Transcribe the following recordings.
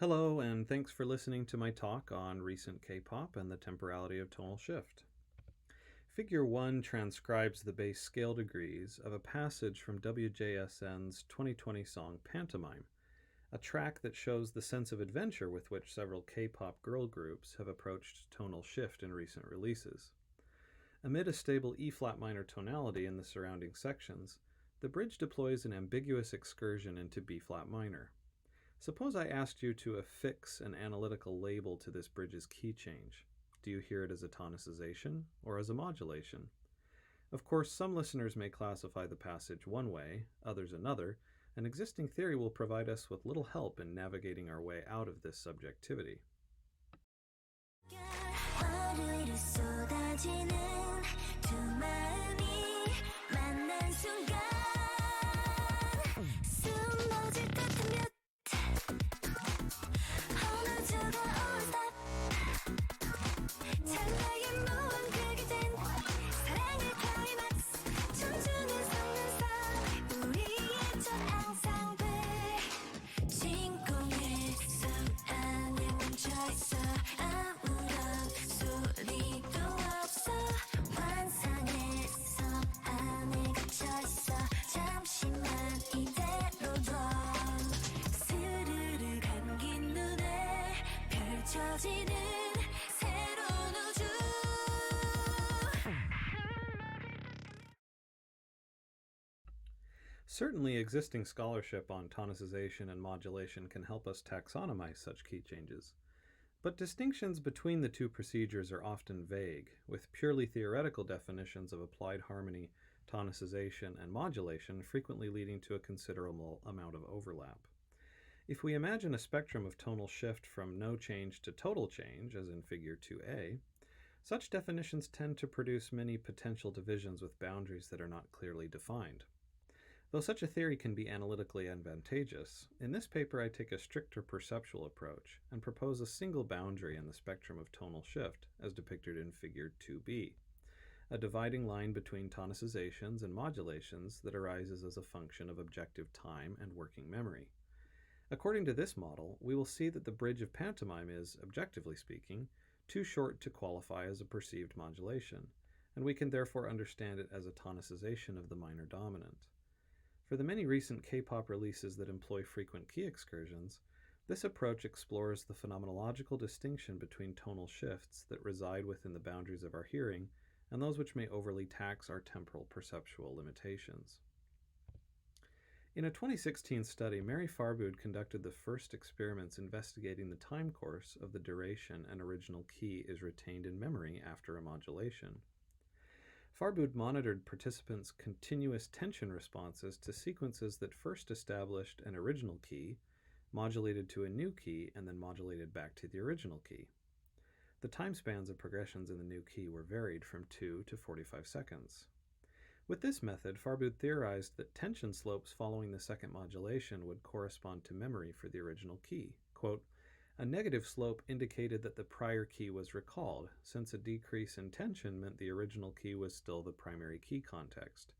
Hello, and thanks for listening to my talk on recent K-pop and the temporality of tonal shift. Figure 1 transcribes the base scale degrees of a passage from WJSN's 2020 song Pantomime, a track that shows the sense of adventure with which several K-pop girl groups have approached tonal shift in recent releases. Amid a stable E-flat minor tonality in the surrounding sections, the bridge deploys an ambiguous excursion into B-flat minor. Suppose I asked you to affix an analytical label to this bridge's key change. Do you hear it as a tonicization or as a modulation? Of course, some listeners may classify the passage one way, others another, and existing theory will provide us with little help in navigating our way out of this subjectivity. Certainly, existing scholarship on tonicization and modulation can help us taxonomize such key changes. But distinctions between the two procedures are often vague, with purely theoretical definitions of applied harmony, tonicization, and modulation frequently leading to a considerable amount of overlap. If we imagine a spectrum of tonal shift from no change to total change, as in Figure 2a, such definitions tend to produce many potential divisions with boundaries that are not clearly defined. Though such a theory can be analytically advantageous, in this paper I take a stricter perceptual approach and propose a single boundary in the spectrum of tonal shift, as depicted in Figure 2b, a dividing line between tonicizations and modulations that arises as a function of objective time and working memory. According to this model, we will see that the bridge of pantomime is, objectively speaking, too short to qualify as a perceived modulation, and we can therefore understand it as a tonicization of the minor dominant. For the many recent K-pop releases that employ frequent key excursions, this approach explores the phenomenological distinction between tonal shifts that reside within the boundaries of our hearing and those which may overly tax our temporal perceptual limitations. In a 2016 study, Mary Farbood conducted the first experiments investigating the time course of the duration an original key is retained in memory after a modulation. Farbood monitored participants' continuous tension responses to sequences that first established an original key, modulated to a new key, and then modulated back to the original key. The time spans of progressions in the new key were varied from 2 to 45 seconds. With this method, Farbood theorized that tension slopes following the second modulation would correspond to memory for the original key. Quote, a negative slope indicated that the prior key was recalled, since a decrease in tension meant the original key was still the primary key context.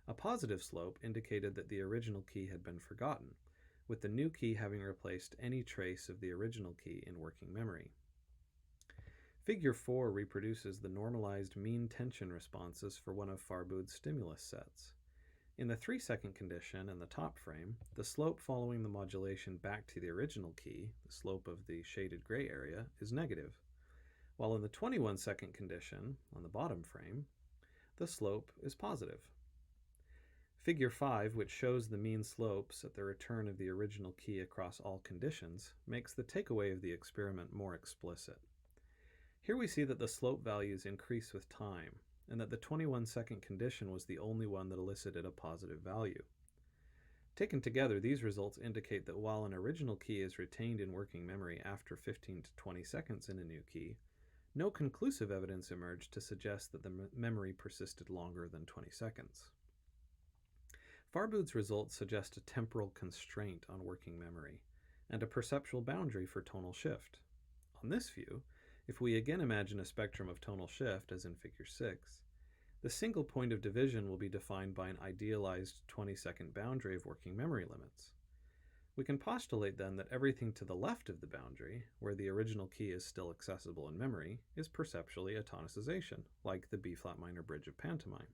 A positive slope indicated that the original key had been forgotten, with the new key having replaced any trace of the original key in working memory. Figure 4 reproduces the normalized mean tension responses for one of Farbood's stimulus sets. In the 3-second condition in the top frame, the slope following the modulation back to the original key, the slope of the shaded gray area, is negative, while in the 21-second condition on the bottom frame, the slope is positive. Figure 5, which shows the mean slopes at the return of the original key across all conditions, makes the takeaway of the experiment more explicit. Here we see that the slope values increase with time, and that the 21-second condition was the only one that elicited a positive value. Taken together, these results indicate that while an original key is retained in working memory after 15 to 20 seconds in a new key, no conclusive evidence emerged to suggest that the memory persisted longer than 20 seconds. Farbood's results suggest a temporal constraint on working memory, and a perceptual boundary for tonal shift. On this view, if we again imagine a spectrum of tonal shift, as in Figure 6, the single point of division will be defined by an idealized 20-second boundary of working memory limits. We can postulate then that everything to the left of the boundary, where the original key is still accessible in memory, is perceptually a tonicization, like the B-flat minor bridge of pantomime,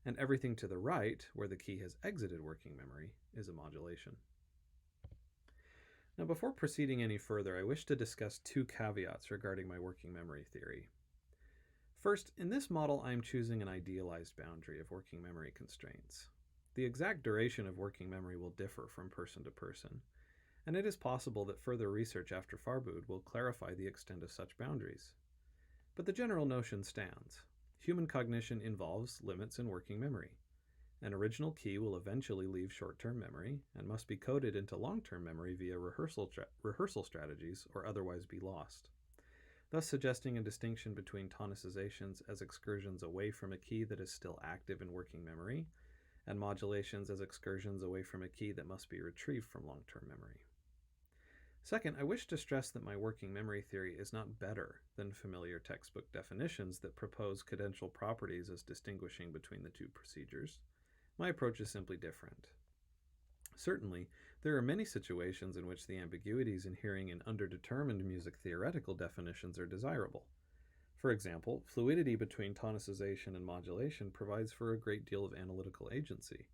and everything to the right, where the key has exited working memory, is a modulation. Now, before proceeding any further, I wish to discuss two caveats regarding my working memory theory. First, in this model, I am choosing an idealized boundary of working memory constraints. The exact duration of working memory will differ from person to person, and it is possible that further research after Farbood will clarify the extent of such boundaries. But the general notion stands. Human cognition involves limits in working memory. An original key will eventually leave short-term memory and must be coded into long-term memory via rehearsal strategies or otherwise be lost, thus suggesting a distinction between tonicizations as excursions away from a key that is still active in working memory, and modulations as excursions away from a key that must be retrieved from long-term memory. Second, I wish to stress that my working memory theory is not better than familiar textbook definitions that propose cadential properties as distinguishing between the two procedures. My approach is simply different. Certainly, there are many situations in which the ambiguities inhering in underdetermined music theoretical definitions are desirable. For example, fluidity between tonicization and modulation provides for a great deal of analytical agency.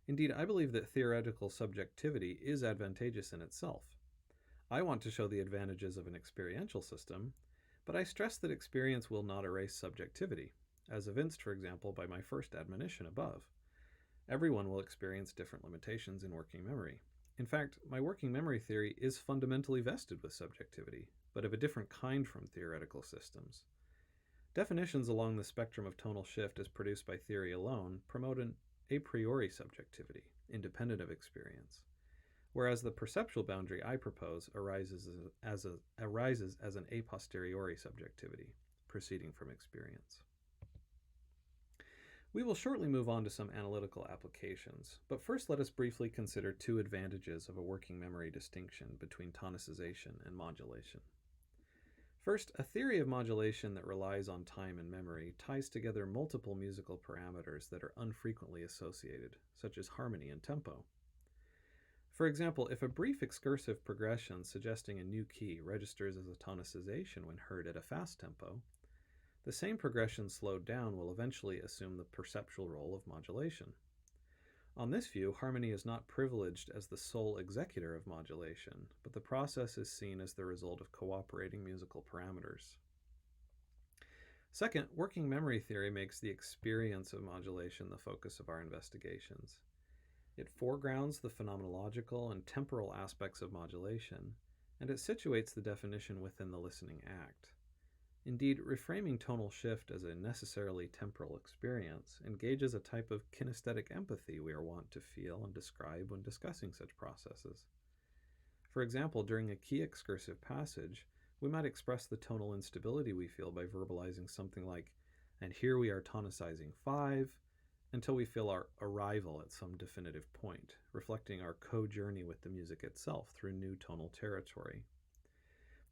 Indeed, I believe that theoretical subjectivity is advantageous in itself. I want to show the advantages of an experiential system, but I stress that experience will not erase subjectivity, as evinced, for example, by my first admonition above. Everyone will experience different limitations in working memory. In fact, my working memory theory is fundamentally vested with subjectivity, but of a different kind from theoretical systems. Definitions along the spectrum of tonal shift as produced by theory alone promote an a priori subjectivity, independent of experience, whereas the perceptual boundary I propose arises as an a posteriori subjectivity, proceeding from experience. We will shortly move on to some analytical applications, but first let us briefly consider two advantages of a working memory distinction between tonicization and modulation. First, a theory of modulation that relies on time and memory ties together multiple musical parameters that are unfrequently associated, such as harmony and tempo. For example, if a brief excursive progression suggesting a new key registers as a tonicization when heard at a fast tempo, the same progression slowed down will eventually assume the perceptual role of modulation. On this view, harmony is not privileged as the sole executor of modulation, but the process is seen as the result of cooperating musical parameters. Second, working memory theory makes the experience of modulation the focus of our investigations. It foregrounds the phenomenological and temporal aspects of modulation, and it situates the definition within the listening act. Indeed, reframing tonal shift as a necessarily temporal experience engages a type of kinesthetic empathy we are wont to feel and describe when discussing such processes. For example, during a key excursive passage, we might express the tonal instability we feel by verbalizing something like, "And here we are tonicizing 5, until we feel our arrival at some definitive point, reflecting our co-journey with the music itself through new tonal territory.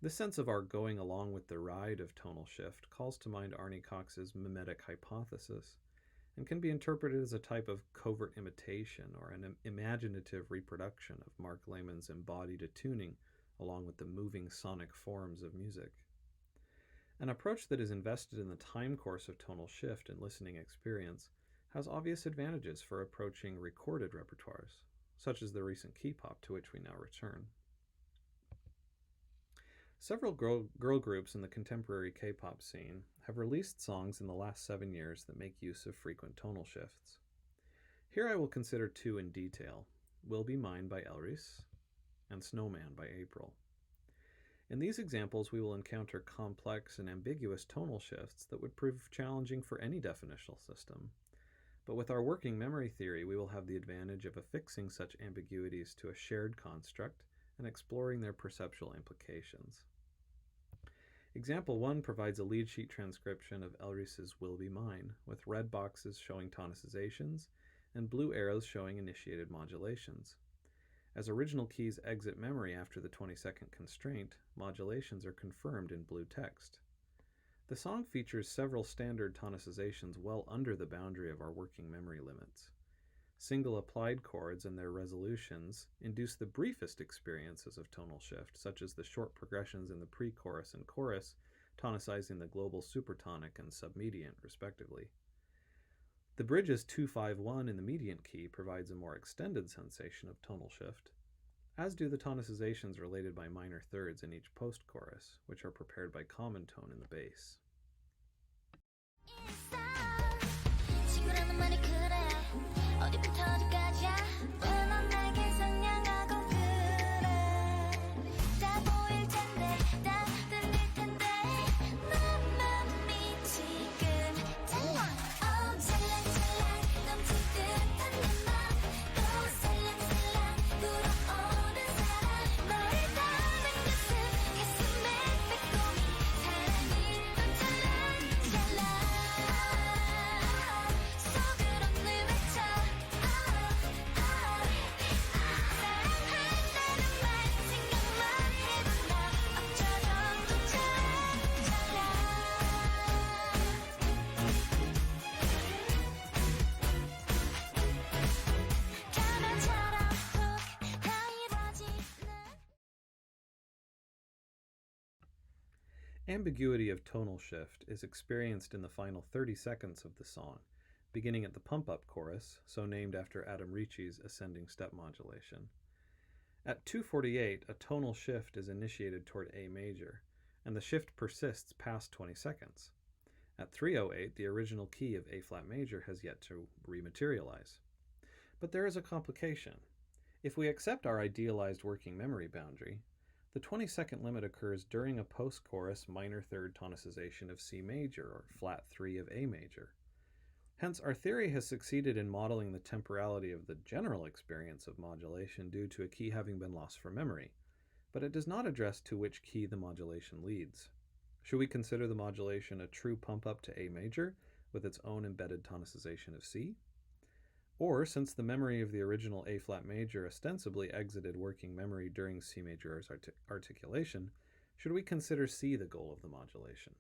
This sense of our going along with the ride of tonal shift calls to mind Arnie Cox's mimetic hypothesis and can be interpreted as a type of covert imitation or an imaginative reproduction of Mark Lehman's embodied attuning along with the moving sonic forms of music. An approach that is invested in the time course of tonal shift and listening experience has obvious advantages for approaching recorded repertoires, such as the recent key pop to which we now return. Several girl groups in the contemporary K-pop scene have released songs in the last 7 years that make use of frequent tonal shifts. Here I will consider two in detail, Will Be Mine by Elris and Snowman by April. In these examples, we will encounter complex and ambiguous tonal shifts that would prove challenging for any definitional system. But with our working memory theory, we will have the advantage of affixing such ambiguities to a shared construct and exploring their perceptual implications. Example 1 provides a lead sheet transcription of Elris's Will Be Mine, with red boxes showing tonicizations and blue arrows showing initiated modulations. As original keys exit memory after the 20-second constraint, modulations are confirmed in blue text. The song features several standard tonicizations well under the boundary of our working memory limits. Single applied chords and their resolutions induce the briefest experiences of tonal shift, such as the short progressions in the pre-chorus and chorus, tonicizing the global supertonic and submediant, respectively. The bridge's 2-5-1 in the mediant key provides a more extended sensation of tonal shift, as do the tonicizations related by minor thirds in each post-chorus, which are prepared by common tone in the bass. Ambiguity of tonal shift is experienced in the final 30 seconds of the song, beginning at the pump-up chorus, so named after Adam Ricci's ascending step modulation. At 2:48, a tonal shift is initiated toward A major, and the shift persists past 20 seconds. At 3:08, the original key of A flat major has yet to rematerialize. But there is a complication. If we accept our idealized working memory boundary, the 20-second limit occurs during a post-chorus minor third tonicization of C major or flat 3 of A major. Hence, our theory has succeeded in modeling the temporality of the general experience of modulation due to a key having been lost from memory, but it does not address to which key the modulation leads. Should we consider the modulation a true pump-up to A major with its own embedded tonicization of C? Or, since the memory of the original A flat major ostensibly exited working memory during C major's articulation, should we consider C the goal of the modulation?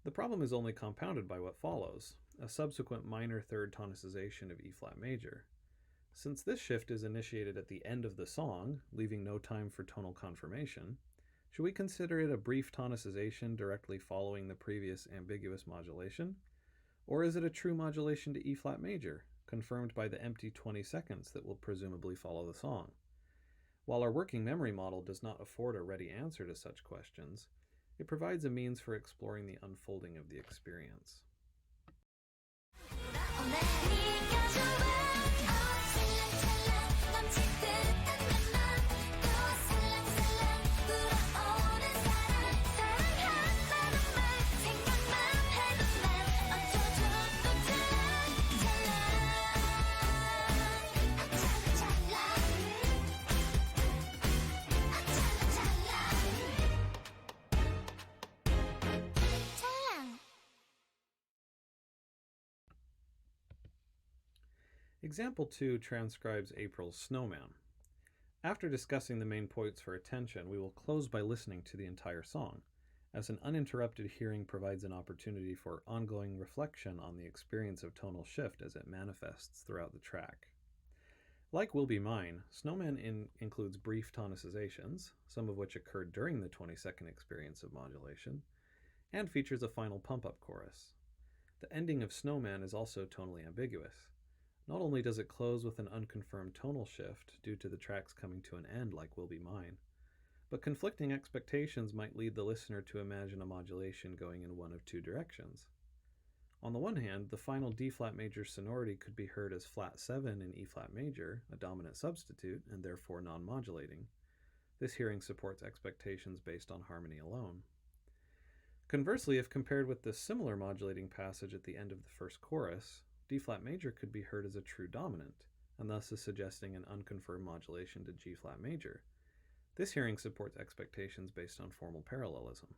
The problem is only compounded by what follows, a subsequent minor third tonicization of E flat major. Since this shift is initiated at the end of the song, leaving no time for tonal confirmation, should we consider it a brief tonicization directly following the previous ambiguous modulation? Or is it a true modulation to E flat major, confirmed by the empty 20 seconds that will presumably follow the song? While our working memory model does not afford a ready answer to such questions, it provides a means for exploring the unfolding of the experience. Example 2 transcribes April's Snowman. After discussing the main points for attention, we will close by listening to the entire song, as an uninterrupted hearing provides an opportunity for ongoing reflection on the experience of tonal shift as it manifests throughout the track. Like Will Be Mine, Snowman includes brief tonicizations, some of which occurred during the 20-second experience of modulation, and features a final pump-up chorus. The ending of Snowman is also tonally ambiguous. Not only does it close with an unconfirmed tonal shift due to the tracks coming to an end like Will Be Mine, but conflicting expectations might lead the listener to imagine a modulation going in one of two directions. On the one hand, the final D-flat major sonority could be heard as flat 7 in E-flat major, a dominant substitute, and therefore non-modulating. This hearing supports expectations based on harmony alone. Conversely, if compared with the similar modulating passage at the end of the first chorus, D-flat major could be heard as a true dominant, and thus is suggesting an unconfirmed modulation to G-flat major. This hearing supports expectations based on formal parallelism.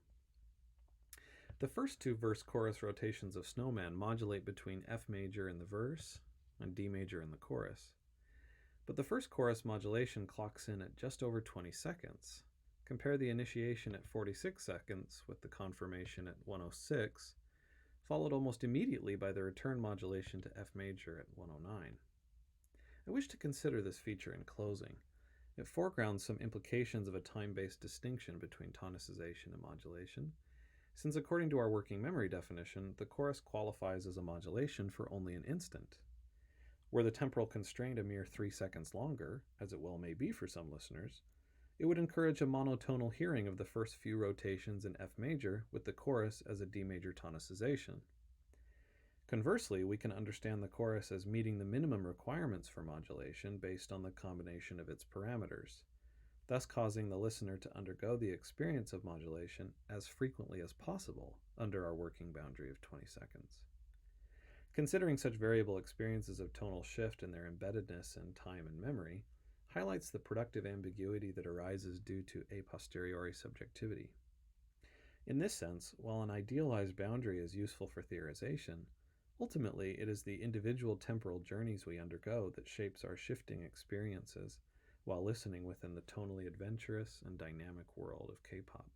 The first two verse-chorus rotations of Snowman modulate between F major in the verse and D major in the chorus. But the first chorus modulation clocks in at just over 20 seconds. Compare the initiation at 46 seconds with the confirmation at 106, followed almost immediately by the return modulation to F major at 109. I wish to consider this feature in closing. It foregrounds some implications of a time-based distinction between tonicization and modulation, since according to our working memory definition, the chorus qualifies as a modulation for only an instant. Were the temporal constraint a mere 3 seconds longer, as it well may be for some listeners, it would encourage a monotonal hearing of the first few rotations in F major with the chorus as a D major tonicization. Conversely, we can understand the chorus as meeting the minimum requirements for modulation based on the combination of its parameters, thus causing the listener to undergo the experience of modulation as frequently as possible under our working boundary of 20 seconds. Considering such variable experiences of tonal shift and their embeddedness in time and memory highlights the productive ambiguity that arises due to a posteriori subjectivity. In this sense, while an idealized boundary is useful for theorization, ultimately it is the individual temporal journeys we undergo that shapes our shifting experiences while listening within the tonally adventurous and dynamic world of K-pop.